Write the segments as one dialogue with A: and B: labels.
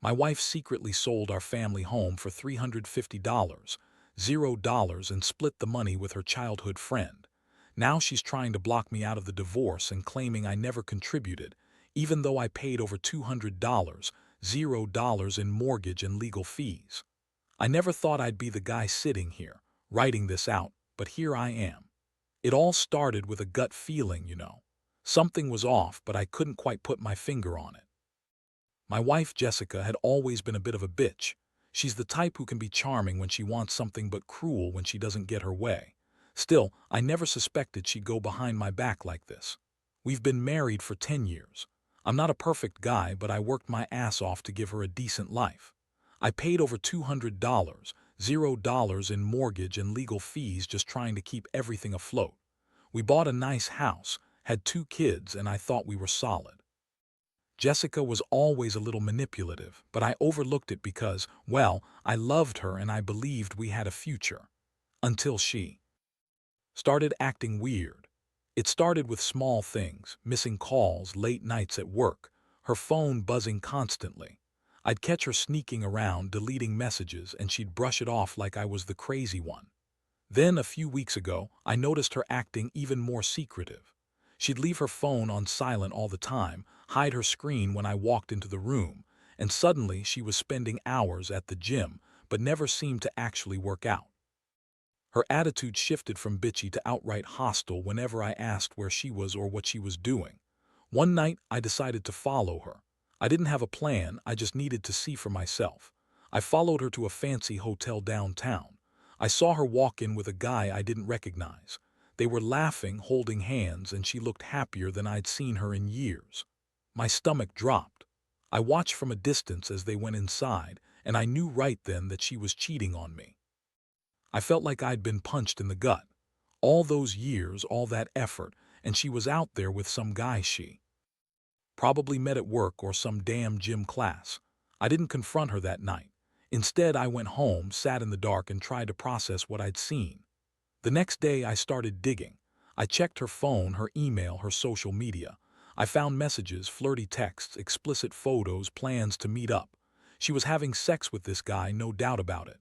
A: My wife secretly sold our family home for $350, $0, and split the money with her childhood friend. Now she's trying to block me out of the divorce and claiming I never contributed, even though I paid over $200, $0 in mortgage and legal fees. I never thought I'd be the guy sitting here, writing this out, but here I am. It all started with a gut feeling. Something was off, but I couldn't quite put my finger on it. My wife, Jessica, had always been a bit of a bitch. She's the type who can be charming when she wants something but cruel when she doesn't get her way. Still, I never suspected she'd go behind my back like this. We've been married for 10 years. I'm not a perfect guy, but I worked my ass off to give her a decent life. I paid over $200, $0 in mortgage and legal fees just trying to keep everything afloat. We bought a nice house, had 2 kids, and I thought we were solid. Jessica was always a little manipulative, but I overlooked it because, well, I loved her and I believed we had a future. Until she started acting weird. It started with small things, missing calls, late nights at work, her phone buzzing constantly. I'd catch her sneaking around, deleting messages, and she'd brush it off like I was the crazy one. Then, a few weeks ago, I noticed her acting even more secretive. She'd leave her phone on silent all the time, hide her screen when I walked into the room, and suddenly she was spending hours at the gym, but never seemed to actually work out. Her attitude shifted from bitchy to outright hostile whenever I asked where she was or what she was doing. One night, I decided to follow her. I didn't have a plan, I just needed to see for myself. I followed her to a fancy hotel downtown. I saw her walk in with a guy I didn't recognize. They were laughing, holding hands, and she looked happier than I'd seen her in years. My stomach dropped. I watched from a distance as they went inside, and I knew right then that she was cheating on me. I felt like I'd been punched in the gut. All those years, all that effort, and she was out there with some guy she probably met at work or some damn gym class. I didn't confront her that night. Instead, I went home, sat in the dark, and tried to process what I'd seen. The next day, I started digging. I checked her phone, her email, her social media. I found messages, flirty texts, explicit photos, plans to meet up. She was having sex with this guy, no doubt about it.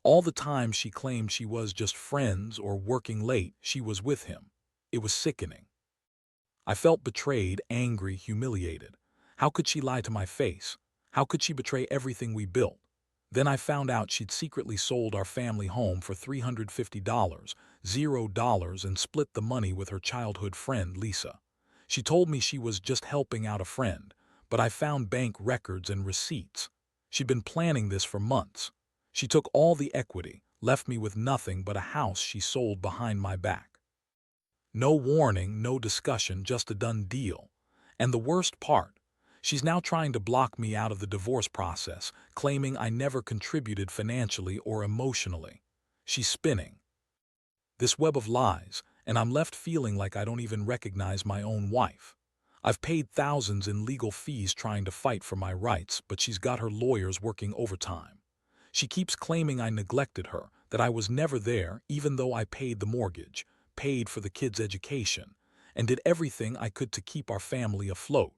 A: All the time she claimed she was just friends or working late, she was with him. It was sickening. I felt betrayed, angry, humiliated. How could she lie to my face? How could she betray everything we built? Then I found out she'd secretly sold our family home for $350, $0, and split the money with her childhood friend, Lisa. She told me she was just helping out a friend, but I found bank records and receipts. She'd been planning this for months. She took all the equity, left me with nothing but a house she sold behind my back. No warning, no discussion, just a done deal. And the worst part, she's now trying to block me out of the divorce process, claiming I never contributed financially or emotionally. She's spinning this web of lies, and I'm left feeling like I don't even recognize my own wife. I've paid thousands in legal fees trying to fight for my rights, but she's got her lawyers working overtime. She keeps claiming I neglected her, that I was never there even though I paid the mortgage, paid for the kids' education, and did everything I could to keep our family afloat.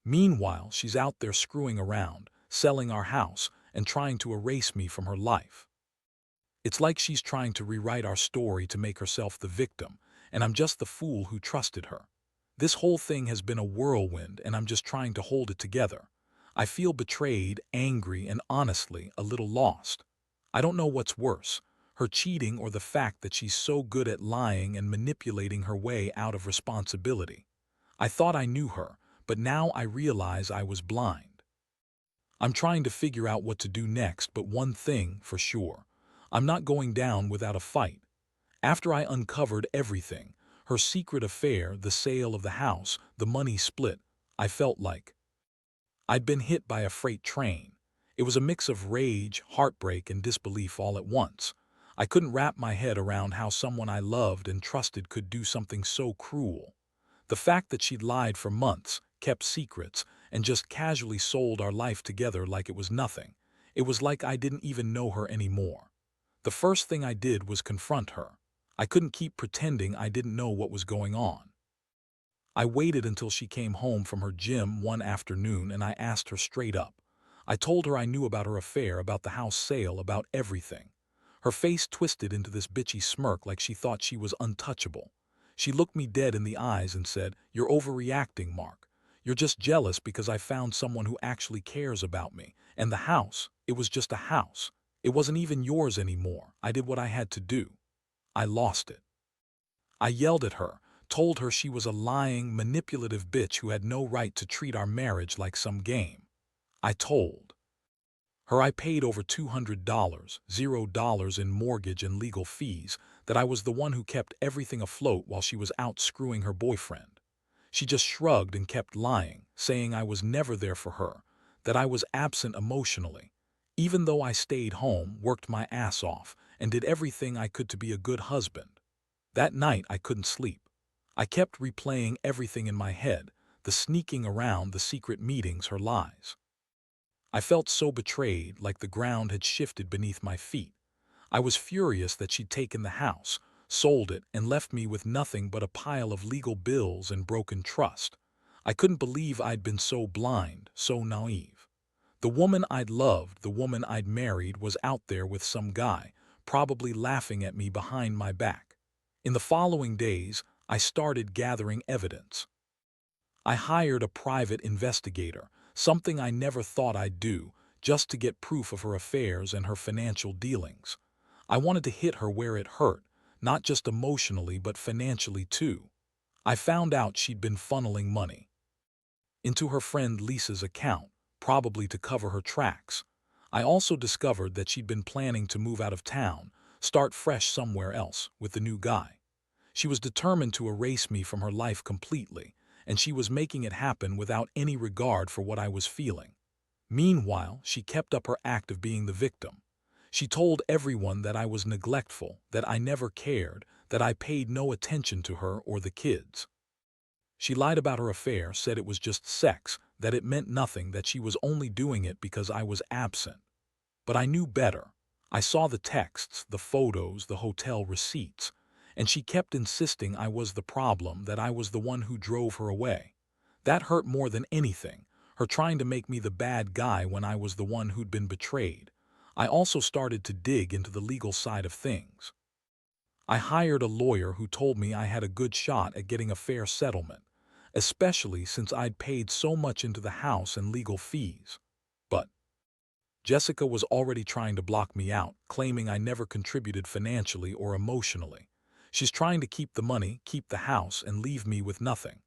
A: Meanwhile, she's out there screwing around, selling our house, and trying to erase me from her life. It's like she's trying to rewrite our story to make herself the victim, and I'm just the fool who trusted her. This whole thing has been a whirlwind, and I'm just trying to hold it together. I feel betrayed, angry, and honestly, a little lost. I don't know what's worse, her cheating or the fact that she's so good at lying and manipulating her way out of responsibility. I thought I knew her, but now I realize I was blind. I'm trying to figure out what to do next, but one thing for sure, I'm not going down without a fight. After I uncovered everything, her secret affair, the sale of the house, the money split, I felt like I'd been hit by a freight train. It was a mix of rage, heartbreak, and disbelief all at once. I couldn't wrap my head around how someone I loved and trusted could do something so cruel. The fact that she'd lied for months, kept secrets, and just casually sold our life together like it was nothing. It was like I didn't even know her anymore. The first thing I did was confront her. I couldn't keep pretending I didn't know what was going on. I waited until she came home from her gym one afternoon and I asked her straight up. I told her I knew about her affair, about the house sale, about everything. Her face twisted into this bitchy smirk like she thought she was untouchable. She looked me dead in the eyes and said, "You're overreacting, Mark. You're just jealous because I found someone who actually cares about me. And the house, it was just a house. It wasn't even yours anymore. I did what I had to do. I lost it." I yelled at her, told her she was a lying, manipulative bitch who had no right to treat our marriage like some game. I told her I paid over $200, $0 in mortgage and legal fees, that I was the one who kept everything afloat while she was out screwing her boyfriend. She just shrugged and kept lying, saying I was never there for her, that I was absent emotionally, even though I stayed home, worked my ass off, and did everything I could to be a good husband. That night I couldn't sleep. I kept replaying everything in my head, the sneaking around, the secret meetings, her lies. I felt so betrayed, like the ground had shifted beneath my feet. I was furious that she'd taken the house, sold it, and left me with nothing but a pile of legal bills and broken trust. I couldn't believe I'd been so blind, so naive. The woman I'd loved, the woman I'd married, was out there with some guy, probably laughing at me behind my back. In the following days, I started gathering evidence. I hired a private investigator, something I never thought I'd do, just to get proof of her affairs and her financial dealings. I wanted to hit her where it hurt, not just emotionally but financially too. I found out she'd been funneling money into her friend Lisa's account, probably to cover her tracks. I also discovered that she'd been planning to move out of town, start fresh somewhere else with the new guy. She was determined to erase me from her life completely, and she was making it happen without any regard for what I was feeling. Meanwhile, she kept up her act of being the victim. She told everyone that I was neglectful, that I never cared, that I paid no attention to her or the kids. She lied about her affair, said it was just sex, that it meant nothing, that she was only doing it because I was absent. But I knew better. I saw the texts, the photos, the hotel receipts, and she kept insisting I was the problem, that I was the one who drove her away. That hurt more than anything, her trying to make me the bad guy when I was the one who'd been betrayed. I also started to dig into the legal side of things. I hired a lawyer who told me I had a good shot at getting a fair settlement, especially since I'd paid so much into the house and legal fees. But Jessica was already trying to block me out, claiming I never contributed financially or emotionally. She's trying to keep the money, keep the house, and leave me with nothing.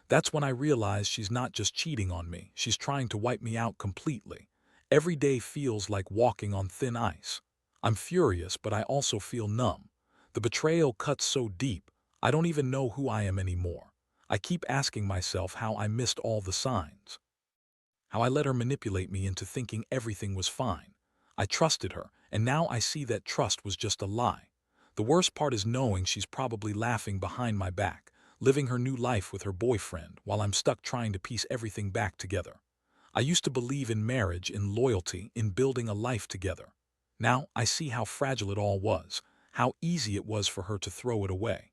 A: That's when I realized she's not just cheating on me, she's trying to wipe me out completely. Every day feels like walking on thin ice. I'm furious, but I also feel numb. The betrayal cuts so deep, I don't even know who I am anymore. I keep asking myself how I missed all the signs. How I let her manipulate me into thinking everything was fine. I trusted her, and now I see that trust was just a lie. The worst part is knowing she's probably laughing behind my back, living her new life with her boyfriend, while I'm stuck trying to piece everything back together. I used to believe in marriage, in loyalty, in building a life together. Now I see how fragile it all was, how easy it was for her to throw it away.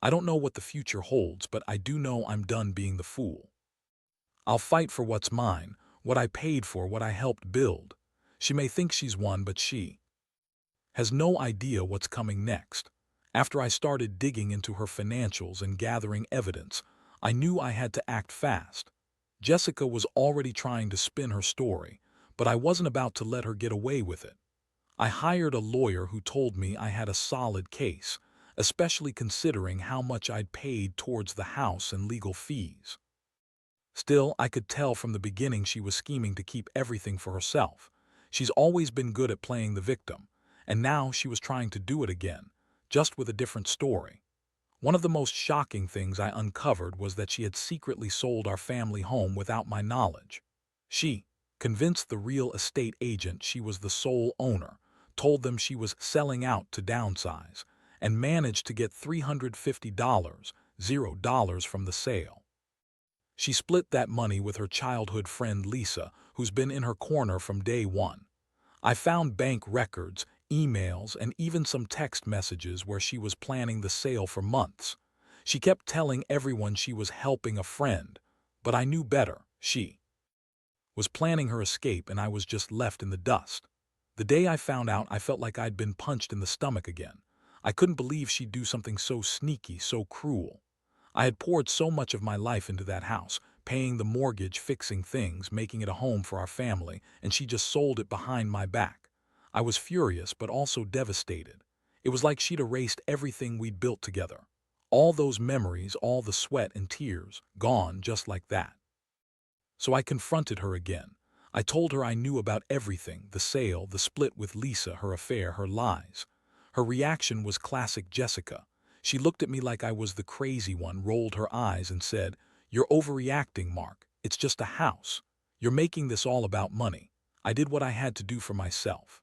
A: I don't know what the future holds, but I do know I'm done being the fool. I'll fight for what's mine, what I paid for, what I helped build. She may think she's won, but she has no idea what's coming next. After I started digging into her financials and gathering evidence, I knew I had to act fast. Jessica was already trying to spin her story, but I wasn't about to let her get away with it. I hired a lawyer who told me I had a solid case, especially considering how much I'd paid towards the house and legal fees. Still, I could tell from the beginning she was scheming to keep everything for herself. She's always been good at playing the victim, and now she was trying to do it again, just with a different story. One of the most shocking things I uncovered was that she had secretly sold our family home without my knowledge. She convinced the real estate agent she was the sole owner, told them she was selling out to downsize, and managed to get $350, $0 from the sale. She split that money with her childhood friend Lisa, who's been in her corner from day one. I found bank records, emails, and even some text messages where she was planning the sale for months. She kept telling everyone she was helping a friend, but I knew better. She was planning her escape, and I was just left in the dust. The day I found out, I felt like I'd been punched in the stomach again. I couldn't believe she'd do something so sneaky, so cruel. I had poured so much of my life into that house, paying the mortgage, fixing things, making it a home for our family, and she just sold it behind my back. I was furious, but also devastated. It was like she'd erased everything we'd built together. All those memories, all the sweat and tears, gone just like that. So I confronted her again. I told her I knew about everything: the sale, the split with Lisa, her affair, her lies. Her reaction was classic Jessica. She looked at me like I was the crazy one, rolled her eyes, and said, "You're overreacting, Mark. It's just a house. You're making this all about money. I did what I had to do for myself."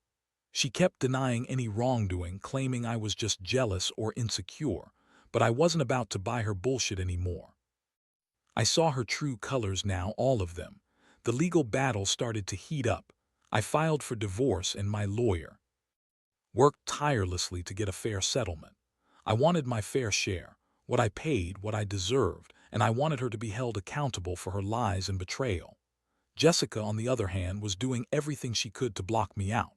A: She kept denying any wrongdoing, claiming I was just jealous or insecure, but I wasn't about to buy her bullshit anymore. I saw her true colors now, all of them. The legal battle started to heat up. I filed for divorce, and my lawyer worked tirelessly to get a fair settlement. I wanted my fair share, what I paid, what I deserved, and I wanted her to be held accountable for her lies and betrayal. Jessica, on the other hand, was doing everything she could to block me out.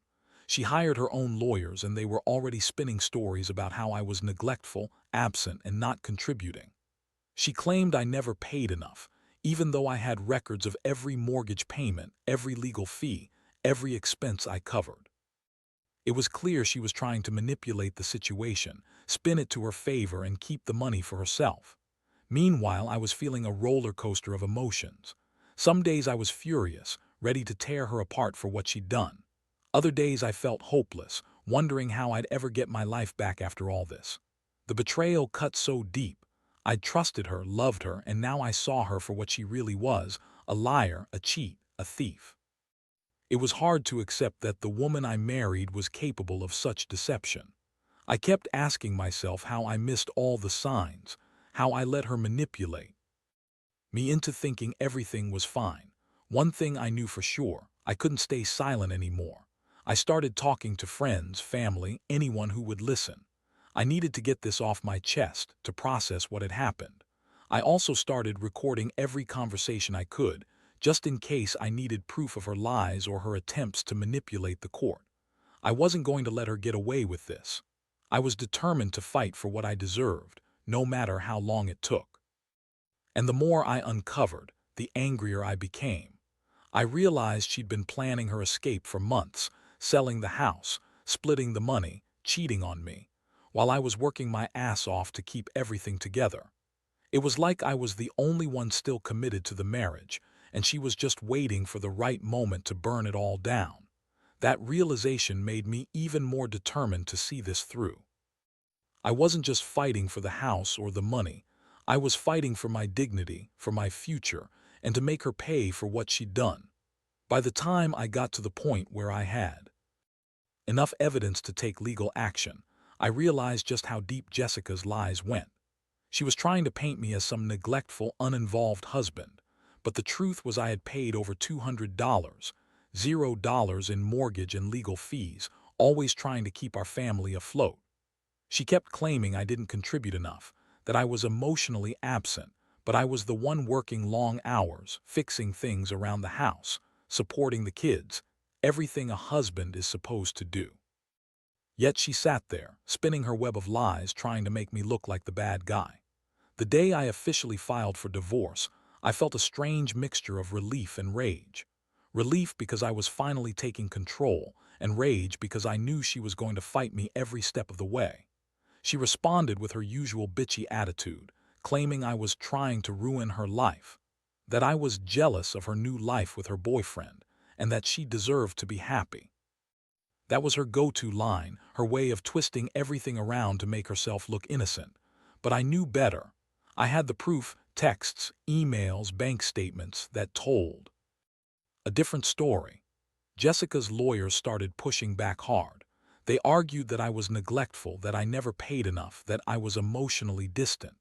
A: She hired her own lawyers, and they were already spinning stories about how I was neglectful, absent, and not contributing. She claimed I never paid enough, even though I had records of every mortgage payment, every legal fee, every expense I covered. It was clear she was trying to manipulate the situation, spin it to her favor, and keep the money for herself. Meanwhile, I was feeling a roller coaster of emotions. Some days I was furious, ready to tear her apart for what she'd done. Other days I felt hopeless, wondering how I'd ever get my life back after all this. The betrayal cut so deep. I'd trusted her, loved her, and now I saw her for what she really was: a liar, a cheat, a thief. It was hard to accept that the woman I married was capable of such deception. I kept asking myself how I missed all the signs, how I let her manipulate me into thinking everything was fine. One thing I knew for sure: I couldn't stay silent anymore. I started talking to friends, family, anyone who would listen. I needed to get this off my chest, to process what had happened. I also started recording every conversation I could, just in case I needed proof of her lies or her attempts to manipulate the court. I wasn't going to let her get away with this. I was determined to fight for what I deserved, no matter how long it took. And the more I uncovered, the angrier I became. I realized she'd been planning her escape for months, selling the house, splitting the money, cheating on me, while I was working my ass off to keep everything together. It was like I was the only one still committed to the marriage, and she was just waiting for the right moment to burn it all down. That realization made me even more determined to see this through. I wasn't just fighting for the house or the money. I was fighting for my dignity, for my future, and to make her pay for what she'd done. By the time I got to the point where I had enough evidence to take legal action, I realized just how deep Jessica's lies went. She was trying to paint me as some neglectful, uninvolved husband, but the truth was I had paid over $200, $0 in mortgage and legal fees, always trying to keep our family afloat. She kept claiming I didn't contribute enough, that I was emotionally absent, but I was the one working long hours, fixing things around the house, supporting the kids, everything a husband is supposed to do. Yet she sat there, spinning her web of lies, trying to make me look like the bad guy. The day I officially filed for divorce, I felt a strange mixture of relief and rage. Relief because I was finally taking control, and rage because I knew she was going to fight me every step of the way. She responded with her usual bitchy attitude, claiming I was trying to ruin her life, that I was jealous of her new life with her boyfriend, and that she deserved to be happy. That was her go-to line, her way of twisting everything around to make herself look innocent. But I knew better. I had the proof: texts, emails, bank statements that told a different story. Jessica's lawyers started pushing back hard. They argued that I was neglectful, that I never paid enough, that I was emotionally distant.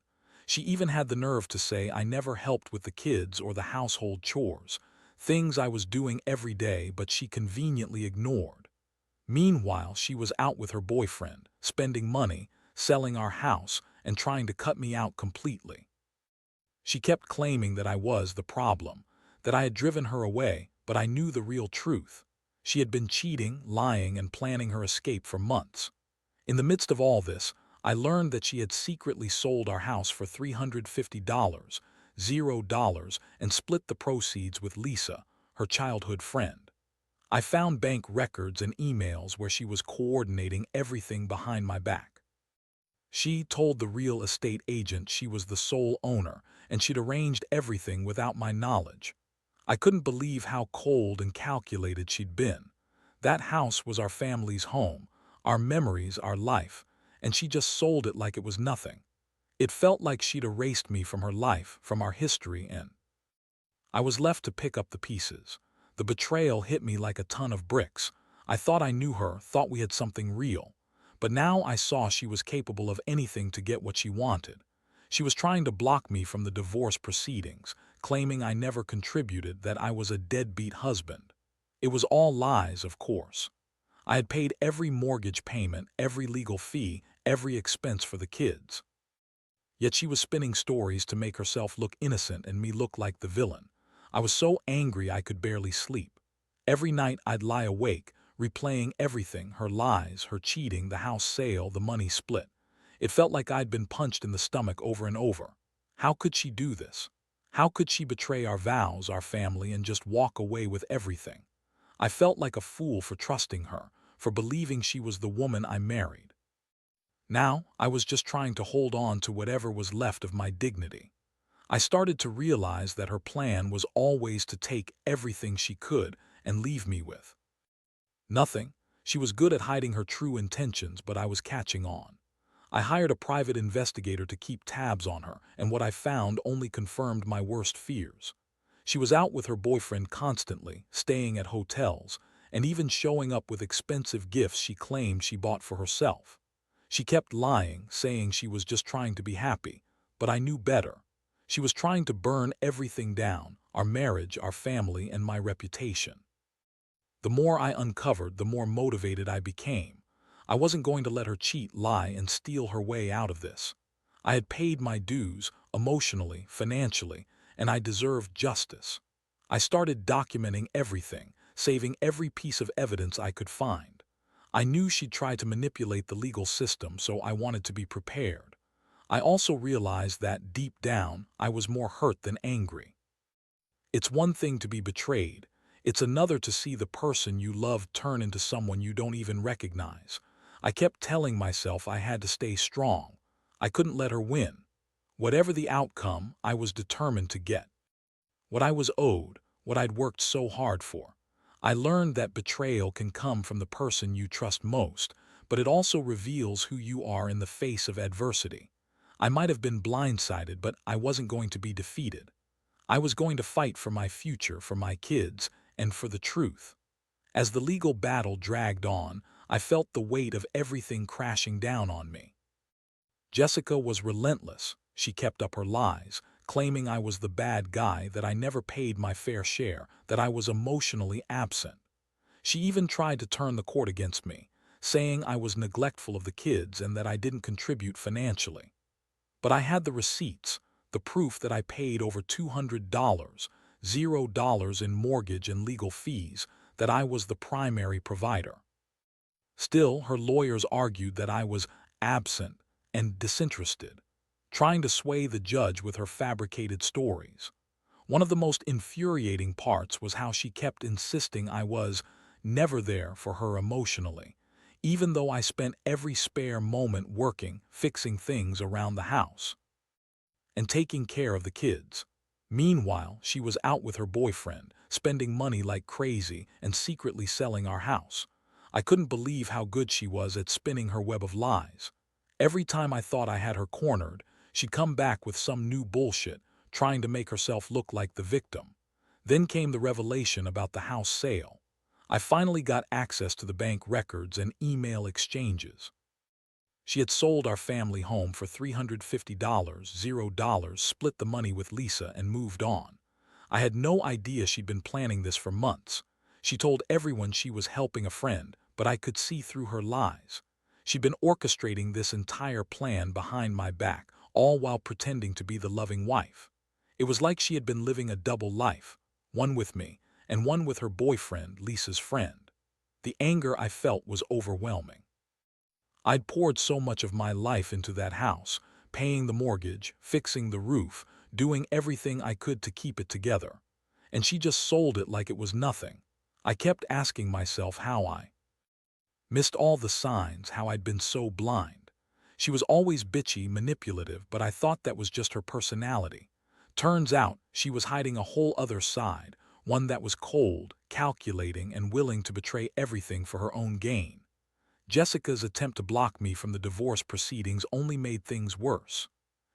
A: She even had the nerve to say I never helped with the kids or the household chores, things I was doing every day but she conveniently ignored. Meanwhile, she was out with her boyfriend, spending money, selling our house, and trying to cut me out completely. She kept claiming that I was the problem, that I had driven her away, but I knew the real truth. She had been cheating, lying, and planning her escape for months. In the midst of all this, I learned that she had secretly sold our house for $350, $0, and split the proceeds with Lisa, her childhood friend. I found bank records and emails where she was coordinating everything behind my back. She told the real estate agent she was the sole owner, and she'd arranged everything without my knowledge. I couldn't believe how cold and calculated she'd been. That house was our family's home, our memories, our life, and she just sold it like it was nothing. It felt like she'd erased me from her life, from our history, and I was left to pick up the pieces. The betrayal hit me like a ton of bricks. I thought I knew her, thought we had something real. But now I saw she was capable of anything to get what she wanted. She was trying to block me from the divorce proceedings, claiming I never contributed, that I was a deadbeat husband. It was all lies, of course. I had paid every mortgage payment, every legal fee, every expense for the kids. Yet she was spinning stories to make herself look innocent and me look like the villain. I was so angry I could barely sleep. Every night I'd lie awake, replaying everything: her lies, her cheating, the house sale, the money split. It felt like I'd been punched in the stomach over and over. How could she do this? How could she betray our vows, our family, and just walk away with everything? I felt like a fool for trusting her, for believing she was the woman I married. Now, I was just trying to hold on to whatever was left of my dignity. I started to realize that her plan was always to take everything she could and leave me with nothing. She was good at hiding her true intentions, but I was catching on. I hired a private investigator to keep tabs on her, and what I found only confirmed my worst fears. She was out with her boyfriend constantly, staying at hotels, and even showing up with expensive gifts she claimed she bought for herself. She kept lying, saying she was just trying to be happy, but I knew better. She was trying to burn everything down: our marriage, our family, and my reputation. The more I uncovered, the more motivated I became. I wasn't going to let her cheat, lie, and steal her way out of this. I had paid my dues, emotionally, financially, and I deserved justice. I started documenting everything, saving every piece of evidence I could find. I knew she'd try to manipulate the legal system, so I wanted to be prepared. I also realized that, deep down, I was more hurt than angry. It's one thing to be betrayed. It's another to see the person you love turn into someone you don't even recognize. I kept telling myself I had to stay strong. I couldn't let her win. Whatever the outcome, I was determined to get what I was owed, what I'd worked so hard for. I learned that betrayal can come from the person you trust most, but it also reveals who you are in the face of adversity. I might have been blindsided, but I wasn't going to be defeated. I was going to fight for my future, for my kids, and for the truth. As the legal battle dragged on, I felt the weight of everything crashing down on me. Jessica was relentless. She kept up her lies, claiming I was the bad guy, that I never paid my fair share, that I was emotionally absent. She even tried to turn the court against me, saying I was neglectful of the kids and that I didn't contribute financially. But I had the receipts, the proof that I paid over $200, $0 in mortgage and legal fees, that I was the primary provider. Still, her lawyers argued that I was absent and disinterested, trying to sway the judge with her fabricated stories. One of the most infuriating parts was how she kept insisting I was never there for her emotionally, even though I spent every spare moment working, fixing things around the house, and taking care of the kids. Meanwhile, she was out with her boyfriend, spending money like crazy and secretly selling our house. I couldn't believe how good she was at spinning her web of lies. Every time I thought I had her cornered, she'd come back with some new bullshit, trying to make herself look like the victim. Then came the revelation about the house sale. I finally got access to the bank records and email exchanges. She had sold our family home for $350, $0, split the money with Lisa, and moved on. I had no idea she'd been planning this for months. She told everyone she was helping a friend, but I could see through her lies. She'd been orchestrating this entire plan behind my back, all while pretending to be the loving wife. It was like she had been living a double life, one with me and one with her boyfriend, Lisa's friend. The anger I felt was overwhelming. I'd poured so much of my life into that house, paying the mortgage, fixing the roof, doing everything I could to keep it together. And she just sold it like it was nothing. I kept asking myself how I missed all the signs, how I'd been so blind. She was always bitchy, manipulative, but I thought that was just her personality. Turns out, she was hiding a whole other side, one that was cold, calculating, and willing to betray everything for her own gain. Jessica's attempt to block me from the divorce proceedings only made things worse.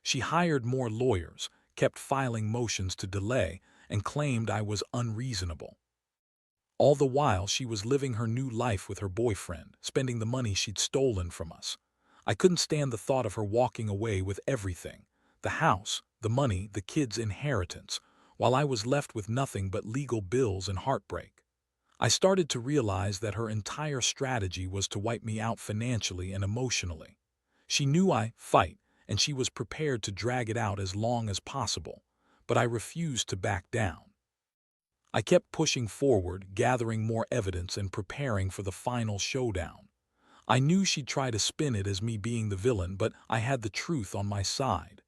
A: She hired more lawyers, kept filing motions to delay, and claimed I was unreasonable. All the while, she was living her new life with her boyfriend, spending the money she'd stolen from us. I couldn't stand the thought of her walking away with everything: the house, the money, the kids' inheritance, while I was left with nothing but legal bills and heartbreak. I started to realize that her entire strategy was to wipe me out financially and emotionally. She knew I'd fight, and she was prepared to drag it out as long as possible, but I refused to back down. I kept pushing forward, gathering more evidence and preparing for the final showdown. I knew she'd try to spin it as me being the villain, but I had the truth on my side.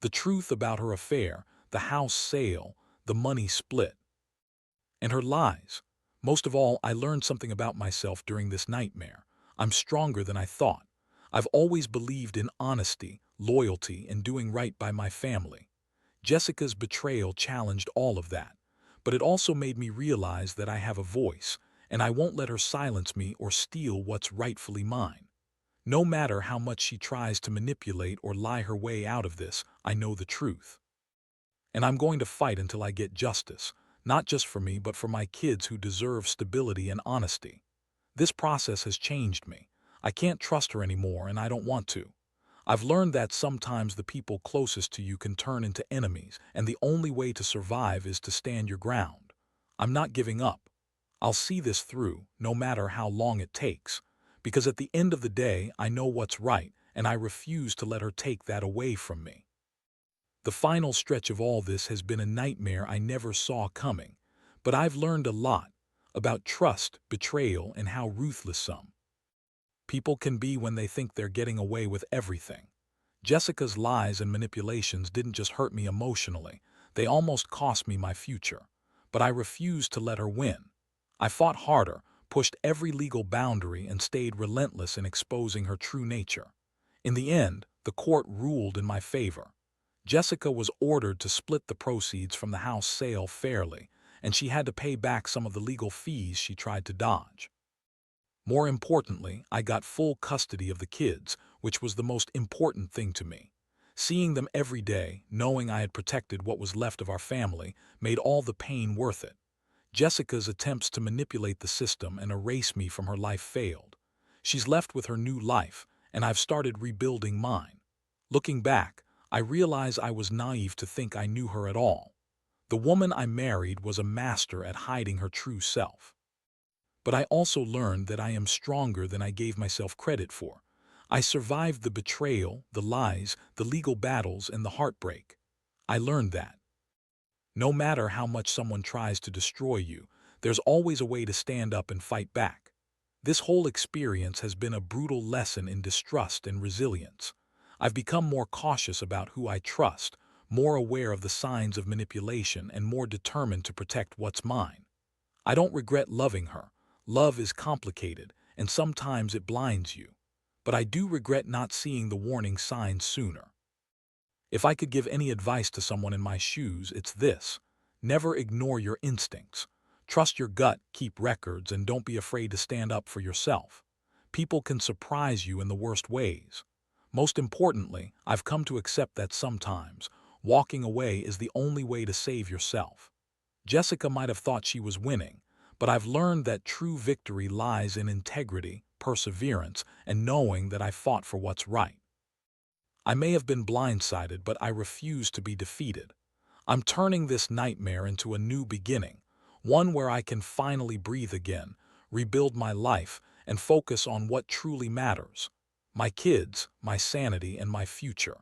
A: The truth about her affair, the house sale, the money split, and her lies. Most of all, I learned something about myself during this nightmare. I'm stronger than I thought. I've always believed in honesty, loyalty, and doing right by my family. Jessica's betrayal challenged all of that, but it also made me realize that I have a voice, and I won't let her silence me or steal what's rightfully mine. No matter how much she tries to manipulate or lie her way out of this, I know the truth. And I'm going to fight until I get justice, not just for me but for my kids who deserve stability and honesty. This process has changed me. I can't trust her anymore, and I don't want to. I've learned that sometimes the people closest to you can turn into enemies, and the only way to survive is to stand your ground. I'm not giving up. I'll see this through, no matter how long it takes, because at the end of the day, I know what's right, and I refuse to let her take that away from me. The final stretch of all this has been a nightmare I never saw coming, but I've learned a lot about trust, betrayal, and how ruthless some people can be when they think they're getting away with everything. Jessica's lies and manipulations didn't just hurt me emotionally, they almost cost me my future. But I refused to let her win. I fought harder, pushed every legal boundary, and stayed relentless in exposing her true nature. In the end, the court ruled in my favor. Jessica was ordered to split the proceeds from the house sale fairly, and she had to pay back some of the legal fees she tried to dodge. More importantly, I got full custody of the kids, which was the most important thing to me. Seeing them every day, knowing I had protected what was left of our family, made all the pain worth it. Jessica's attempts to manipulate the system and erase me from her life failed. She's left with her new life, and I've started rebuilding mine. Looking back, I realize I was naive to think I knew her at all. The woman I married was a master at hiding her true self. But I also learned that I am stronger than I gave myself credit for. I survived the betrayal, the lies, the legal battles, and the heartbreak. I learned that no matter how much someone tries to destroy you, there's always a way to stand up and fight back. This whole experience has been a brutal lesson in distrust and resilience. I've become more cautious about who I trust, more aware of the signs of manipulation, and more determined to protect what's mine. I don't regret loving her. Love is complicated, and sometimes it blinds you. But I do regret not seeing the warning signs sooner. If I could give any advice to someone in my shoes, it's this: never ignore your instincts. Trust your gut, keep records, and don't be afraid to stand up for yourself. People can surprise you in the worst ways. Most importantly, I've come to accept that sometimes walking away is the only way to save yourself. Jessica might have thought she was winning, but I've learned that true victory lies in integrity, perseverance, and knowing that I fought for what's right. I may have been blindsided, but I refuse to be defeated. I'm turning this nightmare into a new beginning, one where I can finally breathe again, rebuild my life, and focus on what truly matters: my kids, my sanity, and my future.